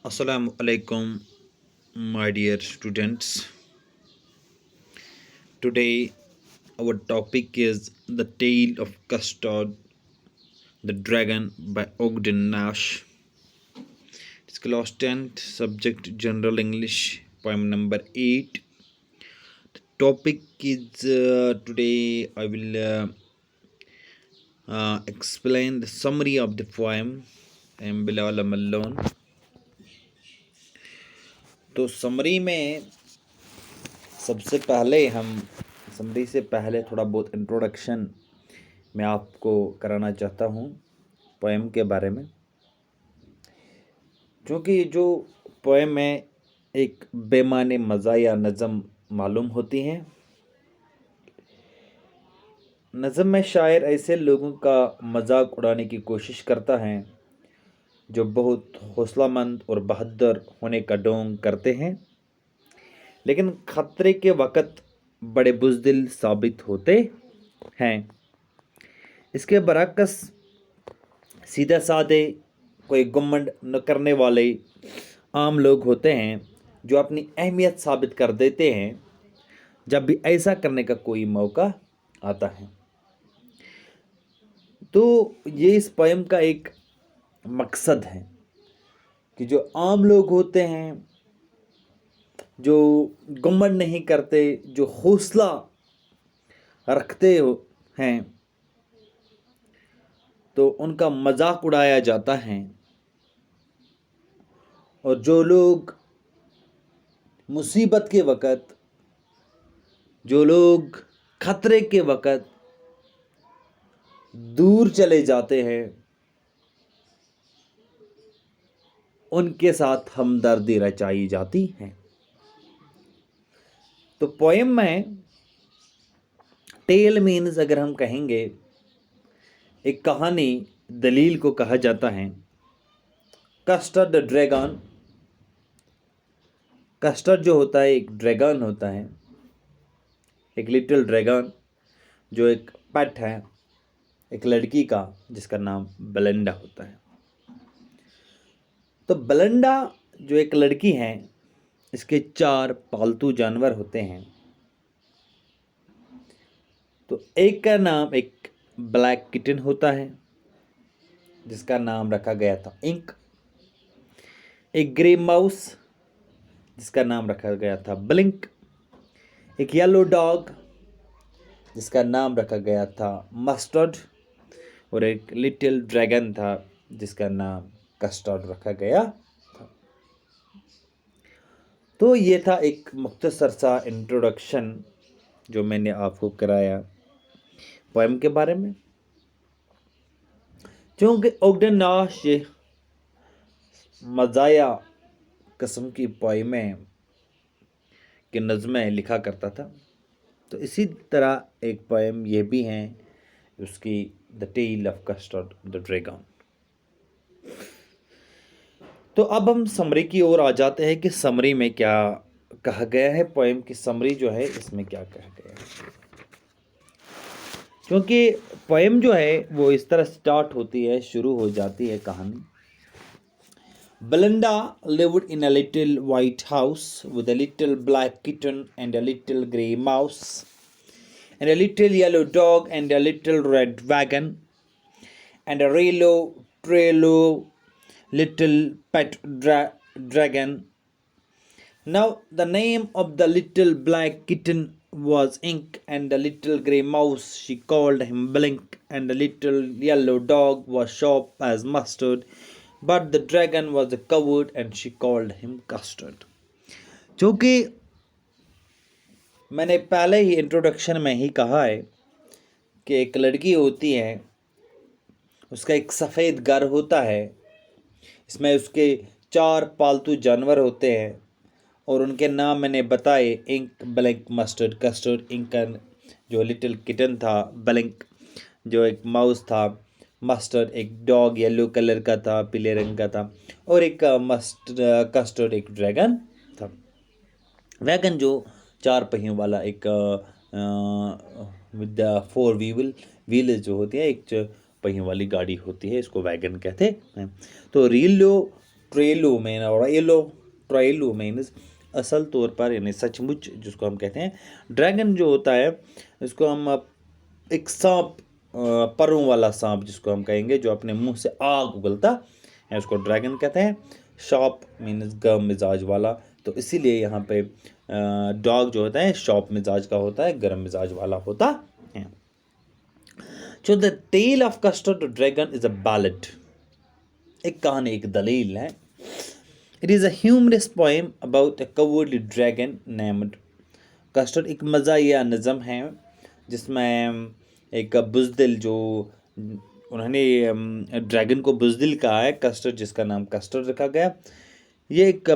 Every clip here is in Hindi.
Assalamu alaikum, my dear students. Today, our topic is The Tale of Custard the Dragon by Ogden Nash. It's class 10th, subject General English, poem number 8. The topic is today I will explain the summary of the poem. I am Bilal Malone. तो समरी में सबसे पहले हम समरी से पहले थोड़ा बहुत इंट्रोडक्शन मैं आपको कराना चाहता हूँ पोएम के बारे में, क्योंकि जो पोएम है एक बेमाने मज़ा या नज़म मालूम होती हैं। नज़म में शायर ऐसे लोगों का मजाक उड़ाने की कोशिश करता है जो बहुत हौसलामंद और बहादुर होने का ढोंग करते हैं, लेकिन खतरे के वक़्त बड़े बुज़दिल साबित होते हैं। इसके बरक्स सीधे साधे कोई घमंड न करने वाले आम लोग होते हैं जो अपनी अहमियत साबित कर देते हैं जब भी ऐसा करने का कोई मौका आता है। तो ये इस पोएम का एक मकसद है कि जो आम लोग होते हैं, जो घमंड नहीं करते, जो हौसला रखते हैं, तो उनका मजाक उड़ाया जाता है। और जो लोग मुसीबत के वक़्त, जो लोग खतरे के वक़्त दूर चले जाते हैं, उनके साथ हमदर्दी रचाई जाती है। तो पोएम में टेल मीन्स अगर हम कहेंगे एक कहानी, दलील को कहा जाता है। कस्टर्ड द ड्रैगन, कस्टर्ड जो होता है एक ड्रैगन होता है, एक लिटिल ड्रैगन जो एक पेट है एक लड़की का जिसका नाम बेलिंडा होता है। तो बेलिंडा जो एक लड़की है, इसके 4 पालतू जानवर होते हैं। तो एक का नाम एक ब्लैक किटन होता है जिसका नाम रखा गया था इंक, एक ग्रे माउस जिसका नाम रखा गया था ब्लिंक, एक येलो डॉग जिसका नाम रखा गया था मस्टर्ड, और एक लिटिल ड्रैगन था जिसका नाम कस्टर्ड रखा गया था। तो ये था एक मुख्तसर सा इंट्रोडक्शन जो मैंने आपको कराया पोएम के बारे में। क्योंकि ओगडेन नाश ये मज़ाया किस्म की पोएमें की नज़में लिखा करता था, तो इसी तरह एक पोएम ये भी हैं उसकी the tale of Custard the dragon. तो अब हम समरी की ओर आ जाते हैं कि समरी में क्या कहा गया है। पोएम की समरी जो है इसमें क्या कहा गया है, क्योंकि पोएम जो है वो इस तरह स्टार्ट होती है, शुरू हो जाती है कहानी। Belinda lived in a little white house with a little black kitten and a little grey mouse and a little yellow dog and a little red wagon and a trailer little pet dragon. Now the name of the little black kitten was Ink, and the little grey mouse she called him Blink, and the little yellow dog was sharp as mustard, but the dragon was a coward and she called him Custard. क्योंकि मैंने पहले ही इंट्रोडक्शन में ही कहा है कि एक लड़की होती है, उसका एक सफ़ेद घर होता है, इसमें उसके 4 पालतू जानवर होते हैं और उनके नाम मैंने बताए Ink, Blink, Mustard, Custard. Ink जो लिटिल किटन था, ब्लैंक जो एक माउस था, मस्टर्ड एक डॉग येलो कलर का था, पीले रंग का था, और एक कस्टर्ड एक ड्रैगन था। वैगन जो 4 पहियों वाला एक विद 4 व्हील जो होती है, एक पहियों वाली गाड़ी होती है, इसको वैगन कहते हैं। तो रीलो ट्रेलो मैन और एलो ट्रेलो मीन्स असल तौर पर यानी सचमुच जिसको हम कहते हैं। ड्रैगन जो होता है इसको हम एक सांप परों वाला सांप जिसको हम कहेंगे जो अपने मुंह से आग उगलता है उसको ड्रैगन कहते हैं। शॉप मीन्स गर्म मिजाज वाला, तो इसीलिए यहाँ पे डॉग जो होता है शॉप मिजाज का होता है, गर्म मिजाज वाला होता है। So the tale of Custard Dragon is a ballad. एक कहानी, एक दलील है। It is a humorous poem about a cowardly dragon named Custard। एक मज़ाहिया नज़म है जिसमें एक बुज़दिल जो उन्होंने ड्रैगन को बुज़दिल कहा है, कस्टर्ड जिसका नाम कस्टर्ड रखा गया। ये एक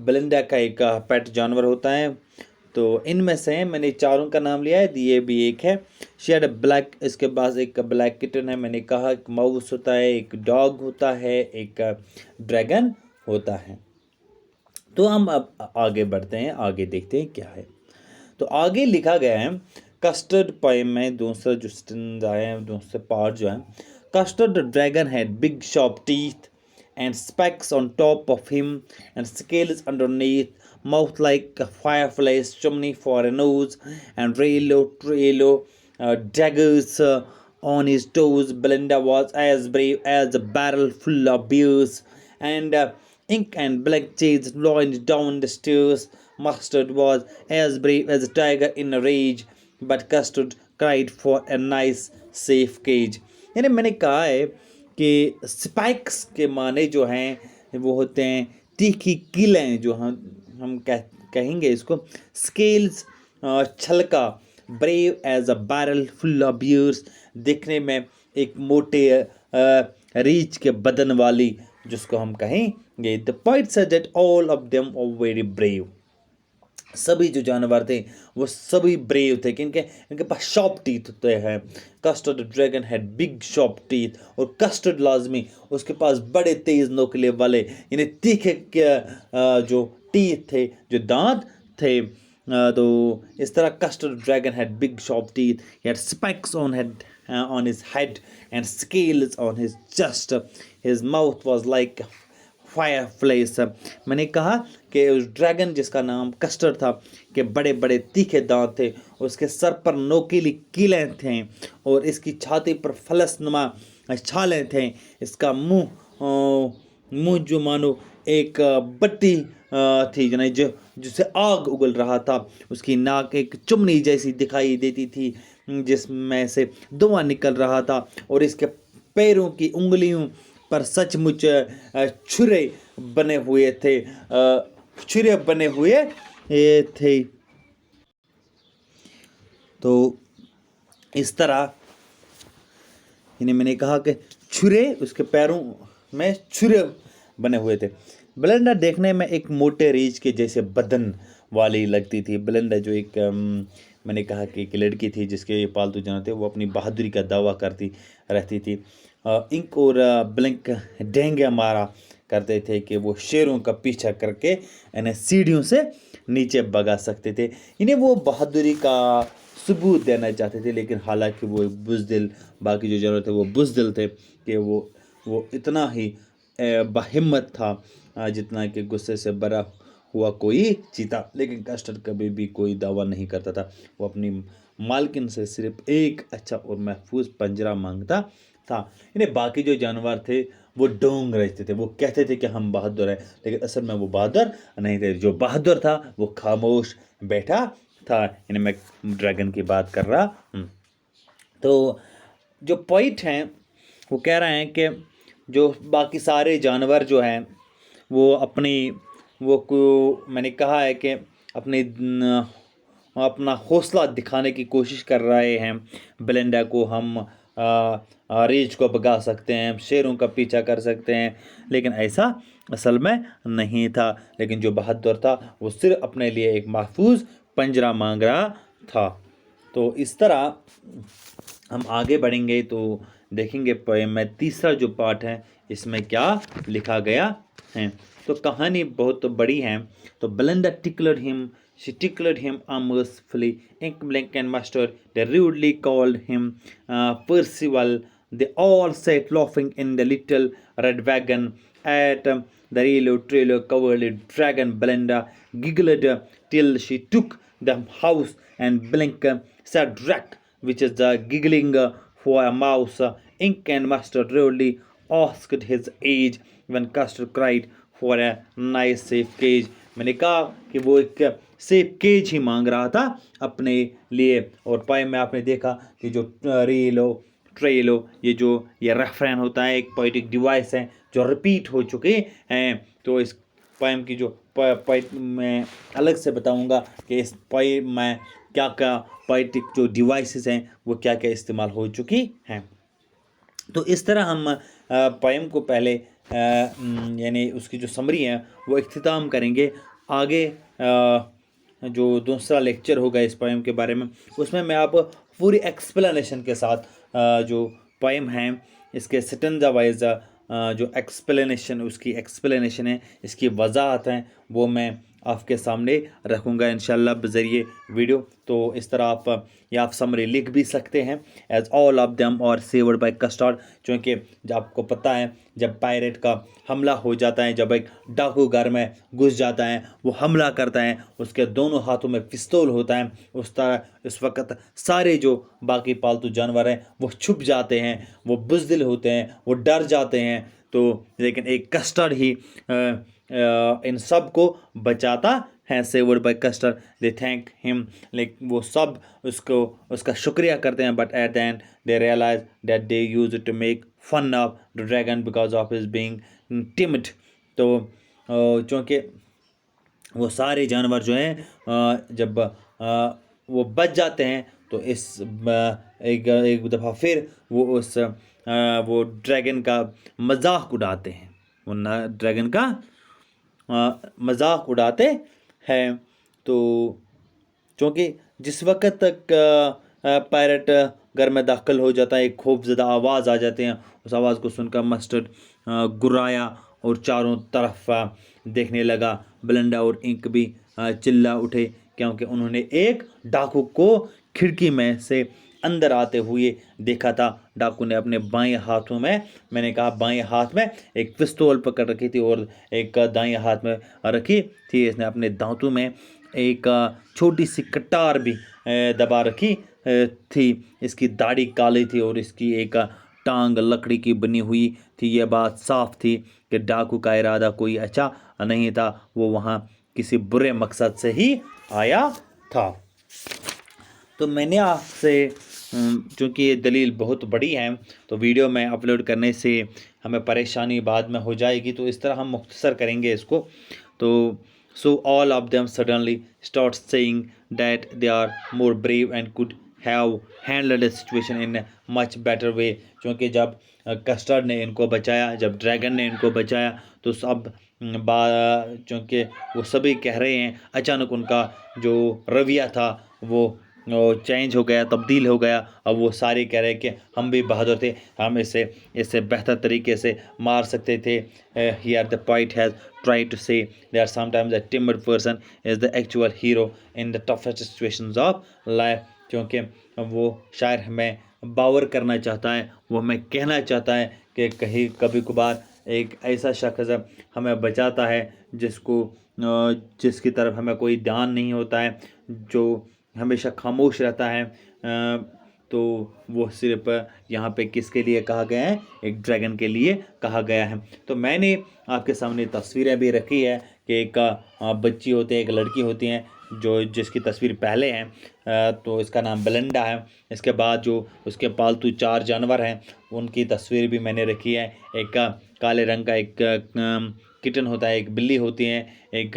बेलिंडा का एक पेट जानवर होता है। तो इनमें से मैंने चारों का नाम लिया है, ये भी एक है। शेड ब्लैक, इसके पास एक ब्लैक किटन है, मैंने कहा एक माउस होता है, एक डॉग होता है, एक ड्रैगन होता है। तो हम अब आगे बढ़ते हैं, आगे देखते हैं क्या है। तो आगे लिखा गया है कस्टर्ड पोएम में दूसरा जो स्टैंजा है, दूसरे पार्ट जो है। Custard dragon had big sharp teeth and spikes on top of him and scales underneath, mouth like a fireplace chimney for a nose, and daggers on his toes. Belinda was as brave as a barrel full of beers, and ink and black shades lined down the stairs. Mustard was as brave as a tiger in a rage, but Custard cried for a nice safe cage। यानी मैंने कहा है कि स्पाइक्स के माने जो हैं वो होते हैं तीखी कीलें, जो हम कहेंगे इसको स्केल्स, छलका, brave as a barrel full of beers, देखने में एक मोटे रीछ के बदन वाली जिसको हम कहेंगे। The point said that all of them are very brave. सभी जो जानवर थे वो सभी ब्रेव थे, क्योंकि इनके पास शॉर्प टीथ होते हैं। Custard dragon had big sharp teeth, और कस्टर्ड लाजमी उसके पास बड़े तेज नोकले वाले यानी तीखे जो टीथ थे, जो दांत थे। तो इस तरह custard dragon had big sharp teeth, he had spikes on his head and scales on his chest. His mouth was like फायरफ्लेस। मैंने कहा कि उस ड्रैगन जिसका नाम कस्टर्ड था कि बड़े बड़े तीखे दांत थे, उसके सर पर नोकीली कीलें थे, और इसकी छाती पर फलसनुमा छालें थे। इसका मुंह जो मानो एक बत्ती थी यानी जो जिससे आग उगल रहा था। उसकी नाक एक चुमनी जैसी दिखाई देती थी जिसमें से धुआं निकल रहा था, और इसके पैरों की उंगलियों पर सचमुच छुरे बने हुए थे, छुरे बने हुए थे। तो इस तरह मैंने कहा कि छुरे, उसके पैरों में छुरे बने हुए थे। बेलिंडा देखने में एक मोटे रीछ के जैसे बदन वाली लगती थी। बेलिंडा जो एक मैंने कहा कि एक लड़की थी जिसके पालतू जानवर थे, वो अपनी बहादुरी का दावा करती रहती थी। इंक और ब्लिंक डेंगे मारा करते थे कि वो शेरों का पीछा करके इन्हें सीढ़ियों से नीचे भगा सकते थे। इन्हें वो बहादुरी का सबूत देना चाहते थे, लेकिन हालांकि वो बुज़दिल, बाकी जो जानवर थे वो बुज़दिल थे कि वो इतना ही बहिम्मत था जितना कि गुस्से से भरा हुआ कोई चीता। लेकिन कस्टर्ड कभी भी कोई दावा नहीं करता था, वो अपनी मालकिन से सिर्फ एक अच्छा और महफूज पंजरा मांगता था। इन्हें बाकी जो जानवर थे वो डोंग रहते थे, वो कहते थे कि हम बहादुर हैं, लेकिन असल में वो बहादुर नहीं थे। जो बहादुर था वो खामोश बैठा था। इन्हें मैं ड्रैगन की बात कर रहा हूँ। तो जो पॉइंट हैं वो कह रहे हैं कि जो बाकी सारे जानवर जो हैं वो मैंने कहा है कि अपना हौसला दिखाने की कोशिश कर रहे हैं। बेलिंडा को हम रीछ को भगा सकते हैं, शेरों का पीछा कर सकते हैं, लेकिन ऐसा असल में नहीं था। लेकिन जो बहादुर था वो सिर्फ अपने लिए एक महफूज पंजरा मांग रहा था। तो इस तरह हम आगे बढ़ेंगे तो देखेंगे पोएम में तीसरा जो पार्ट है इसमें क्या लिखा गया है। तो कहानी बहुत बड़ी है। तो Belinda she tickled him unmercifully. Ink, Blink and Mustard, they rudely called him Percival. They all sat laughing in the little red wagon, at the Relo trailer cowardly dragon Belinda giggled till she took the house, and Blink said Drac, which is the giggling for a mouse. Ink and Mustard rudely asked his age when Custard cried for a nice safe cage. मैंने कहा कि वो एक सेफ केज ही मांग रहा था अपने लिए। और पोएम में आपने देखा कि जो रेलो ट्रेलो ये रेफरेन होता है, एक पोइटिक डिवाइस है जो रिपीट हो चुके हैं। तो इस पोएम की जो मैं अलग से बताऊंगा कि इस पोएम में क्या क्या पोइटिक जो डिवाइसेस हैं वो क्या क्या इस्तेमाल हो चुकी हैं। तो इस तरह हम पोएम को पहले यानी उसकी जो समरी है वो इख्तिताम करेंगे। आगे जो दूसरा लेक्चर होगा इस पोएम के बारे में, उसमें मैं आप पूरी एक्सप्लेनेशन के साथ जो पोएम है इसके स्टेंजा वाइज जो एक्सप्लेनेशन उसकी एक्सप्लेनेशन है, इसकी वजाहत है, वो मैं आपके सामने रखूँगा इंशाल्लाह बज़रिए वीडियो। तो इस तरह आप समरी लिख भी सकते हैं एज ऑल ऑफ देम और सेवर्ड बाय कस्टर्ड, क्योंकि जब आपको पता है जब पायरेट का हमला हो जाता है, जब एक डाकू घर में घुस जाता है, वो हमला करता है, उसके दोनों हाथों में पिस्तौल होता है, उस तरह इस वक्त सारे जो बाकी पालतू जानवर हैं वो छुप जाते हैं, वो बुज़दिल होते हैं, वो डर जाते हैं। तो लेकिन एक कस्टर्ड ही इन सब को बचाता है, saved by Custard. They thank him, like वो सब उसका शुक्रिया करते हैं। But at the end they realize that they use to make fun of the dragon because of his being timid. तो चूँकि वो सारे जानवर जो हैं जब वो बच जाते हैं तो इस एक दफ़ा फिर वो ड्रैगन का मजाक उड़ाते हैं, वो ड्रैगन का मजाक उड़ाते हैं। तो क्योंकि जिस वक्त तक पायरेट घर में दाखिल हो जाता है, एक खौफजदा आवाज़ आ जाते हैं, उस आवाज़ को सुनकर मस्टर्ड गुर्राया और चारों तरफ देखने लगा। बेलिंडा और इंक भी चिल्ला उठे क्योंकि उन्होंने एक डाकू को खिड़की में से अंदर आते हुए देखा था। डाकू ने अपने बाएं हाथों में, मैंने कहा बाएं हाथ में एक पिस्तौल पकड़ रखी थी और एक दाएं हाथ में रखी थी। इसने अपने दांतों में एक छोटी सी कटार भी दबा रखी थी। इसकी दाढ़ी काली थी और इसकी एक टांग लकड़ी की बनी हुई थी। यह बात साफ थी कि डाकू का इरादा कोई अच्छा नहीं था, वो वहाँ किसी बुरे मकसद से ही आया था। तो मैंने आपसे, चूँकि ये दलील बहुत बड़ी है तो वीडियो में अपलोड करने से हमें परेशानी बाद में हो जाएगी, तो इस तरह हम मुख्तसर करेंगे इसको। तो so all of them suddenly start saying that they are more brave and could have handled the situation in much better way. क्योंकि जब कस्टर्ड ने इनको बचाया, जब ड्रैगन ने इनको बचाया, तो सब चूँकि वो सभी कह रहे हैं, अचानक उनका जो रवैया था वो चेंज हो गया, तब्दील हो गया। अब वो सारे कह रहे हैं कि हम भी बहादुर थे, हम इससे बेहतर तरीके से मार सकते थे। Here the point has try to say that sometimes a timid person is the actual hero in the toughest situations of life. क्योंकि वो शायर हमें बावर करना चाहता है, वो हमें कहना चाहता है कि कभी कभार एक ऐसा शख्स हमें बचाता है जिसकी तरफ हमें कोई ध्यान नहीं होता है, जो हमेशा खामोश रहता है। तो वो सिर्फ यहाँ पे किसके लिए कहा गया है? एक ड्रैगन के लिए कहा गया है। तो मैंने आपके सामने तस्वीरें भी रखी है कि एक बच्ची होती है, एक लड़की होती है जिसकी तस्वीर पहले है। तो इसका नाम बेलिंडा है। इसके बाद जो उसके पालतू 4 जानवर हैं उनकी तस्वीर भी मैंने रखी है। एक काले रंग का एक किटन होता है, एक बिल्ली होती है, एक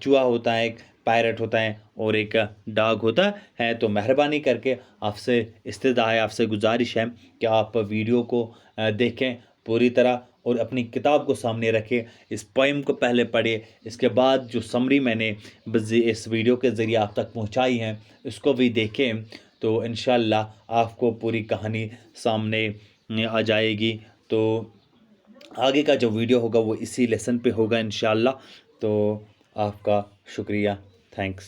चूहा होता है, एक पायरेट होता है और एक डॉग होता है। तो मेहरबानी करके आपसे इस्तदा है, आपसे गुजारिश है कि आप वीडियो को देखें पूरी तरह और अपनी किताब को सामने रखें, इस पोएम को पहले पढ़ें, इसके बाद जो समरी मैंने इस वीडियो के ज़रिए आप तक पहुंचाई है इसको भी देखें। तो इंशाल्लाह आपको पूरी कहानी सामने आ जाएगी। तो आगे का जो वीडियो होगा वो इसी लेसन पे होगा इंशाल्लाह। तो आपका शुक्रिया, थैंक्स।